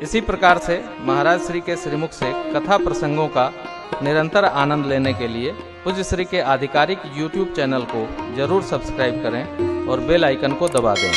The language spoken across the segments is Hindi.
इसी प्रकार से महाराज श्री के श्रीमुख से कथा प्रसंगों का निरंतर आनंद लेने के लिए पूज्य श्री के आधिकारिक YouTube चैनल को जरूर सब्सक्राइब करें और बेल आइकन को दबा दें।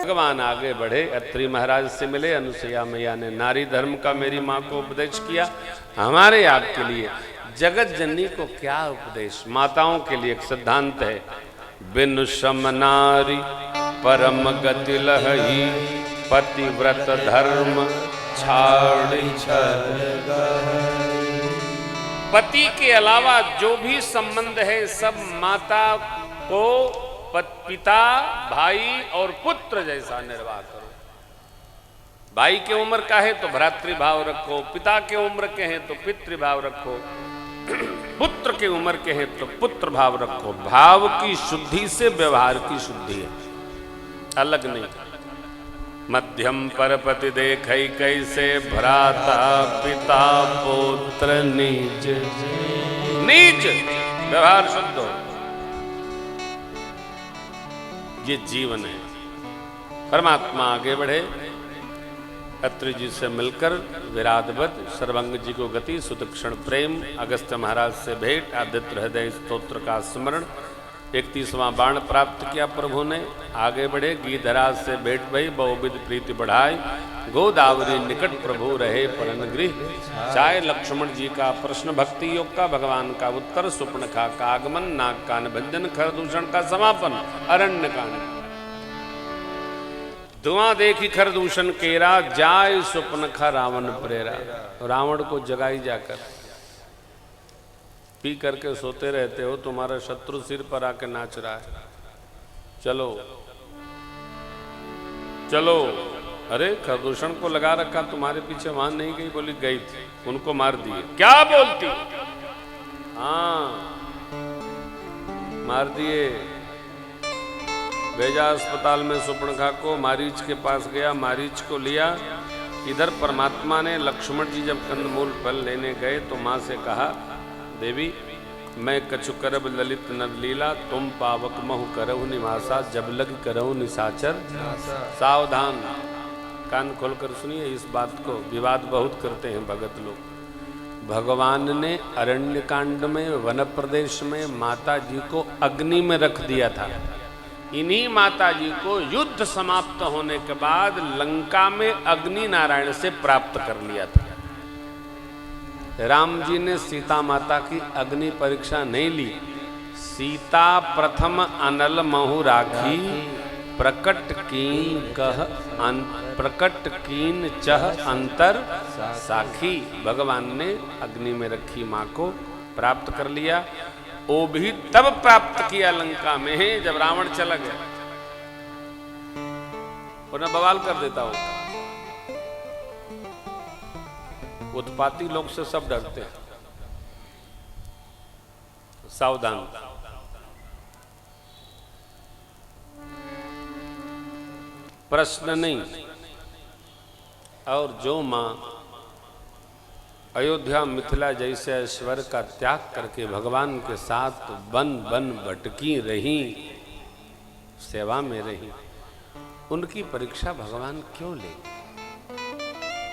भगवान आगे बढ़े, अत्रि महाराज से मिले। अनुसुईया मैया ने नारी धर्म का मेरी माँ को उपदेश किया। हमारे आपके लिए जगत जननी को क्या उपदेश? माताओं के लिए एक सिद्धांत है, बिनु सम नारी परम गति लहई, पतिव्रत धर्म छाड़ी छल। पति के अलावा जो भी संबंध है सब माता को पिता, भाई और पुत्र जैसा निर्वाह करो। भाई के उम्र का है तो भ्रातृभाव रखो, पिता के उम्र के हैं तो पितृभाव रखो, पुत्र के उम्र के हैं तो पुत्र भाव रखो। भाव की शुद्धि से व्यवहार की शुद्धि है, अलग नहीं। मध्यम परपति देखई कैसे, भ्राता पिता पुत्र नीच नीच, व्यवहार शुद्ध हो, ये जीवन है। परमात्मा आगे बढ़े, अत्रि जी से मिलकर विराधवत, सर्वंग जी को गति, सुदक्षिण प्रेम, अगस्त्य महाराज से भेंट, आदित्य हृदय स्तोत्र का स्मरण, 31वां बाण प्राप्त किया प्रभु ने। आगे बढ़े, गीधराज से भेंट भई, बहुविध प्रीति बढ़ाई, गोदावरी निकट प्रभु रहे परन गृह। चाहे लक्ष्मण जी का प्रश्न भक्ति योग का, भगवान का उत्तर, सुपर्णखा का आगमन, नाग कान भंजन, खरदूषण का समापन, अरण्य कांड। धुआं देखी खरदूषण केरा, जाय सुपर्णखा रावण प्रेरा। रावण को जगाई जाकर, पी करके सोते रहते हो, तुम्हारा शत्रु सिर पर आके नाच रहा है, चलो चलो। अरे खरदूषण को लगा रखा, तुम्हारे पीछे वहां नहीं गई, बोली गई थी, उनको मार दिए। क्या बोलती? हाँ, मार दिए। भेजा अस्पताल में सुपर्णखा को, मारीच के पास गया, मारीच को लिया। इधर परमात्मा ने, लक्ष्मण जी जब कंदमूल फल लेने गए तो माँ से कहा, देवी मैं कछु करब ललित नर लीला, तुम पावक महु करहु निवासा, जब लग करहु निशाचर। सावधान, कान खोलकर सुनिए इस बात को, विवाद बहुत करते हैं भगत लोग। भगवान ने अरण्य कांड में, वन प्रदेश में माता जी को अग्नि में रख दिया था। इन्हीं माता जी को युद्ध समाप्त होने के बाद लंका में अग्नि नारायण से प्राप्त कर लिया था। राम जी ने सीता माता की अग्नि परीक्षा नहीं ली। सीता प्रथम अनल महु राखी, प्रकट कीन चह अंतर साखी। भगवान ने अग्नि में रखी माँ को प्राप्त कर लिया। वो भी तब प्राप्त किया लंका में जब रावण चला गया, वरना बवाल कर देता होता। उत्पाती लोग से सब डरते हैं, सावधान। प्रश्न नहीं। और जो मां अयोध्या मिथिला जैसे ऐश्वर्य का त्याग करके भगवान के साथ बन बन भटकी रही, सेवा में रही, उनकी परीक्षा भगवान क्यों ले?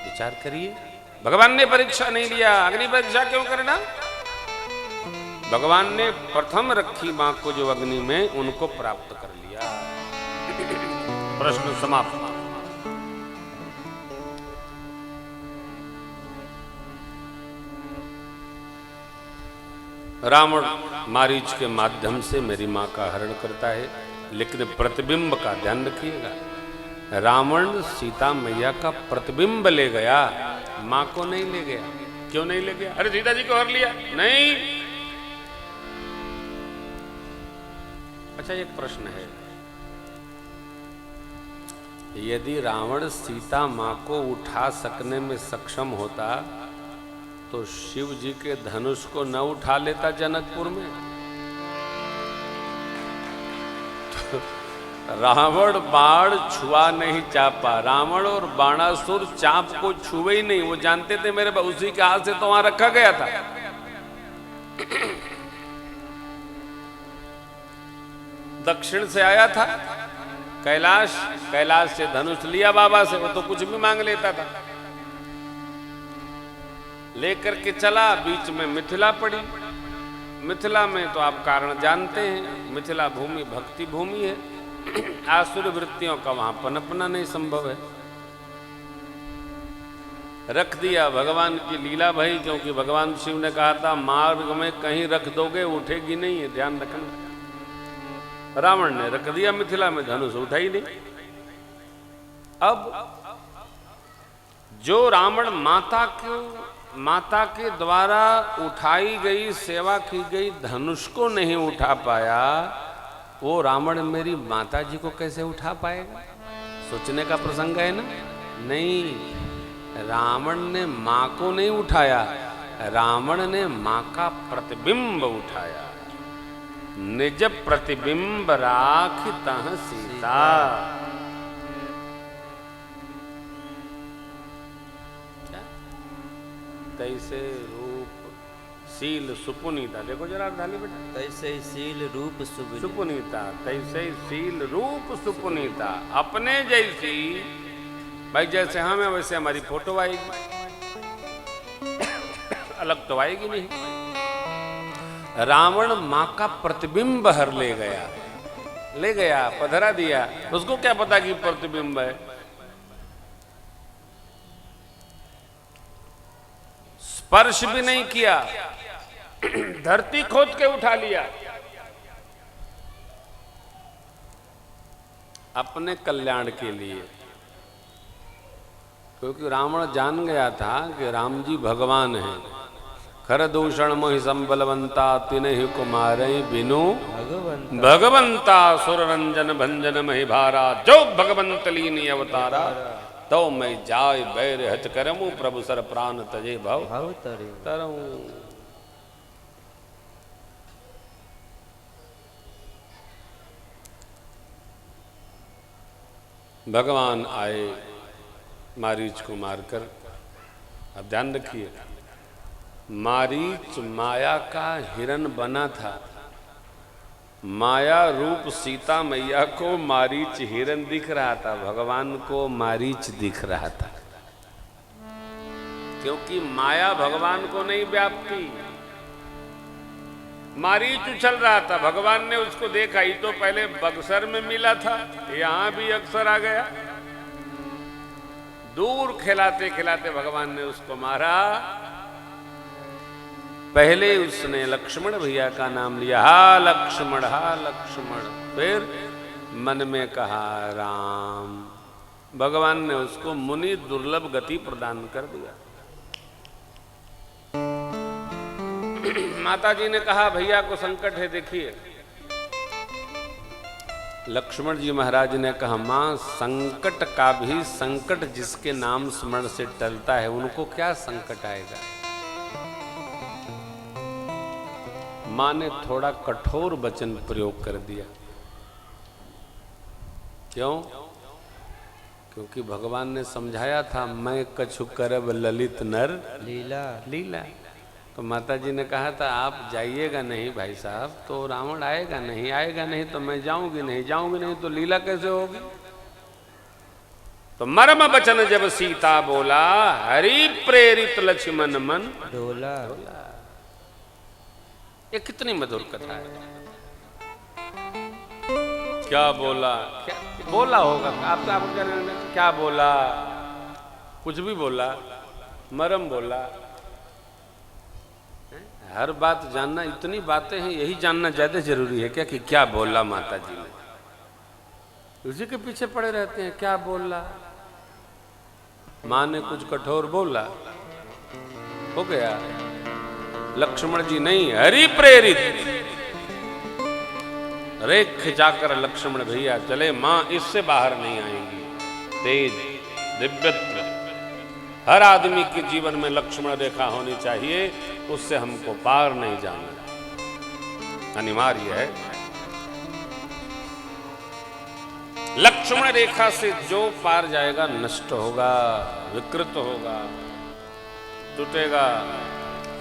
विचार करिए। भगवान ने परीक्षा नहीं लिया, अग्नि परीक्षा क्यों करना? भगवान ने प्रथम रखी मां को जो अग्नि में, उनको प्राप्त कर लिया। प्रश्न समाप्त। रावण मारीच के माध्यम से मेरी मां का हरण करता है, लेकिन प्रतिबिंब का ध्यान रखिएगा। रावण सीता मैया का प्रतिबिंब ले गया, मां को नहीं ले गया। क्यों नहीं ले गया? अरे सीता जी को हर लिया, नहीं। अच्छा, एक प्रश्न है, यदि रावण सीता मां को उठा सकने में सक्षम होता तो शिव जी के धनुष को न उठा लेता जनकपुर में? तो रावण बाण छुआ नहीं चापा। रावण और बाणासुर चाप को छुए ही नहीं, वो जानते थे मेरे उसी के हाथ से तो वहां रखा गया था। दक्षिण से आया था, कैलाश से धनुष लिया बाबा से, वो तो कुछ भी मांग लेता था। लेकर के चला, बीच में मिथिला पड़ी। मिथिला में तो आप कारण जानते हैं, मिथिला भूमि भक्ति भूमि है, आसुर वृत्तियों का वहां पनपना नहीं संभव है। रख दिया, भगवान की लीला भई, क्योंकि भगवान शिव ने कहा था मार्ग में कहीं रख दोगे उठेगी नहीं, है ध्यान रखना। रावण ने रख दिया मिथिला में, धनुष उठा ही नहीं। अब जो रावण माता के द्वारा उठाई गई, सेवा की गई धनुष को नहीं उठा पाया, वो रावण मेरी माता जी को कैसे उठा पाएगा? सोचने का प्रसंग है ना। नहीं, रावण ने मां को नहीं उठाया, रावण ने मां का प्रतिबिंब उठाया। निज प्रतिबिंब राख तह सीता। तैसे रूप शील सुपुनीता, देखो जरा ढाली बेटा, तैसे शील रूप सुपुनीता, तैसे शील रूप सुपुनीता। अपने जैसी, भाई जैसे हम हैं वैसे हमारी फोटो आएगी, अलग तो आएगी नहीं। रावण मां का प्रतिबिंब हर ले गया, पधरा दिया। उसको क्या पता कि प्रतिबिंब है? स्पर्श भी नहीं किया, धरती खोद के उठा लिया। अपने कल्याण के लिए, क्योंकि रावण जान गया था कि राम जी भगवान हैं। खर दूषण मोहि संबलवंता तिन्हि कुमारई बिनु भगवंता सुर रंजन भंजन महि भारा। जो भगवंत लीनी अवतारा, तो मैं जाय बैर हत करमु प्रभु सर प्राण तजे भव तरऊं। भगवान आए मारीच को मारकर। अब ध्यान रखिए, मारीच माया का हिरण बना था। माया रूप सीता मैया को मारीच हिरण दिख रहा था, भगवान को मारीच दिख रहा था। क्योंकि माया भगवान को नहीं व्यापती। मारीच उछल रहा था, भगवान ने उसको देखा ही तो पहले बक्सर में मिला था, यहां भी अक्सर आ गया। दूर खिलाते खिलाते भगवान ने उसको मारा। पहले उसने लक्ष्मण भैया का नाम लिया, हा लक्ष्मण, हा लक्ष्मण। फिर मन में कहा राम। भगवान ने उसको मुनि दुर्लभ गति प्रदान कर दिया। माता जी ने कहा भैया को संकट है, देखिए। लक्ष्मण जी महाराज ने कहा मां, संकट का भी संकट जिसके नाम स्मरण से टलता है, उनको क्या संकट आएगा। मां ने थोड़ा कठोर वचन प्रयोग कर दिया। क्यों? क्योंकि भगवान ने समझाया था मैं कछु करब ललित नर लीला। तो माता जी ने कहा था आप जाइएगा नहीं भाई साहब तो रावण आएगा नहीं तो मैं जाऊंगी नहीं तो लीला कैसे होगी। तो मर्म वचन जब सीता बोला, हरि प्रेरित लक्ष्मण मन डोला। ये कितनी मधुर कथा है। क्या बोला, क्या बोला होगा आप क्या बोला, कुछ भी बोला, मरम बोला। हर बात जानना, इतनी बातें हैं, यही जानना ज्यादा जरूरी है क्या कि क्या बोला माता जी ने। उसी के पीछे पड़े रहते हैं क्या बोला। मां ने कुछ कठोर बोला, हो गया। लक्ष्मण जी नहीं, हरि प्रेरित रेख जाकर लक्ष्मण भैया चले, मां इससे बाहर नहीं आएंगी। तेज दिव्यत्व हर आदमी के जीवन में लक्ष्मण रेखा होनी चाहिए, उससे हमको पार नहीं जाना, अनिवार्य है। लक्ष्मण रेखा से जो पार जाएगा नष्ट होगा, विकृत होगा, टूटेगा।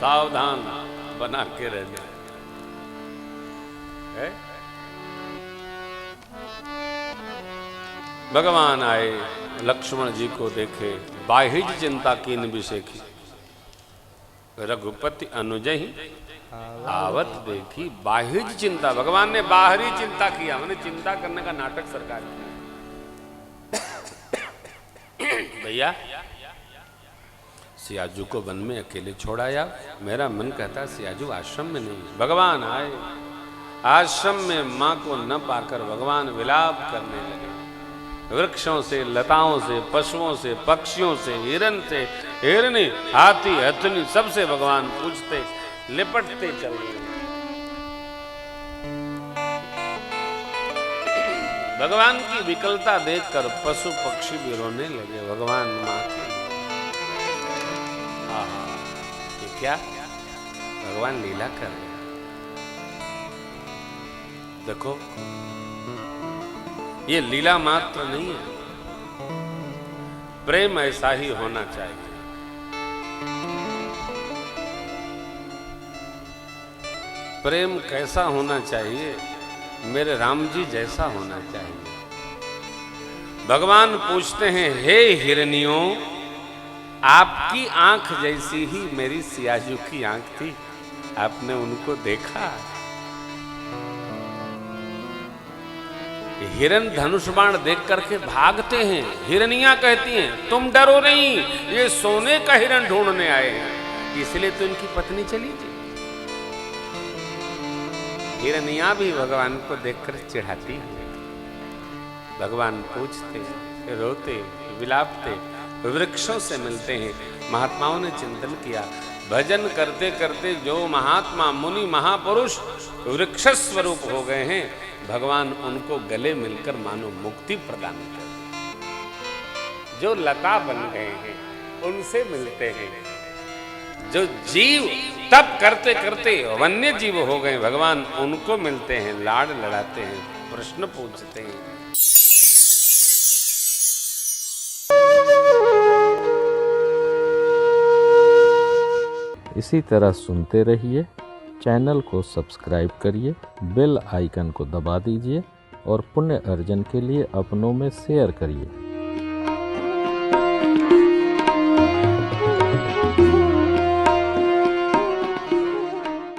सावधान बना के रहना है। भगवान आए, लक्ष्मण जी को देखे, बाहिज चिंता कीन विषेखी, रघुपति अनुजहि आवत देखी। बाहिज चिंता, भगवान ने बाहरी चिंता किया, मैंने चिंता करने का नाटक सरकार किया। भैया सियाजू को वन में अकेले छोड़ाया, मेरा मन कहता सियाजू आश्रम में नहीं। भगवान आए, आश्रम में मां को न पाकर भगवान विलाप करने लगे। वृक्षों से, लताओं से, पशुओं से, पक्षियों से, हिरन से, हिरनी, हाथी, हथनी, सबसे भगवान पूछते, लिपटते चल रहे। भगवान की विकलता देखकर पशु पक्षी भी रोने लगे। भगवान मां के ये क्या, भगवान लीला कर रहे। देखो ये लीला मात्र नहीं है, प्रेम ऐसा ही होना चाहिए। प्रेम कैसा होना चाहिए? मेरे राम जी जैसा होना चाहिए। भगवान पूछते हैं, हे हिरनियों, आपकी आंख जैसी ही मेरी सियाजू की आंख थी, आपने उनको देखा? हिरन धनुष बाण देख करके भागते हैं। हिरनियां कहती हैं, तुम डरो नहीं, ये सोने का हिरन ढूंढने आए हैं, इसलिए तो इनकी पत्नी चली थी। हिरनियां भी भगवान को देखकर चिढ़ाती हैं। भगवान पूछते, रोते, विलापते, वृक्षों से मिलते हैं। महात्माओं ने चिंतन किया, भजन करते करते जो महात्मा, मुनि, महापुरुष वृक्ष स्वरूप हो गए हैं, भगवान उनको गले मिलकर मानो मुक्ति प्रदान कर। जो लता बन गए हैं उनसे मिलते हैं। जो जीव तप करते करते वन्य जीव हो गए, भगवान उनको मिलते हैं, लाड़ लड़ाते हैं, प्रश्न पूछते हैं। इसी तरह सुनते रहिए, चैनल को सब्सक्राइब करिए, बेल आइकन को दबा दीजिए और पुण्य अर्जन के लिए अपनों में शेयर करिए।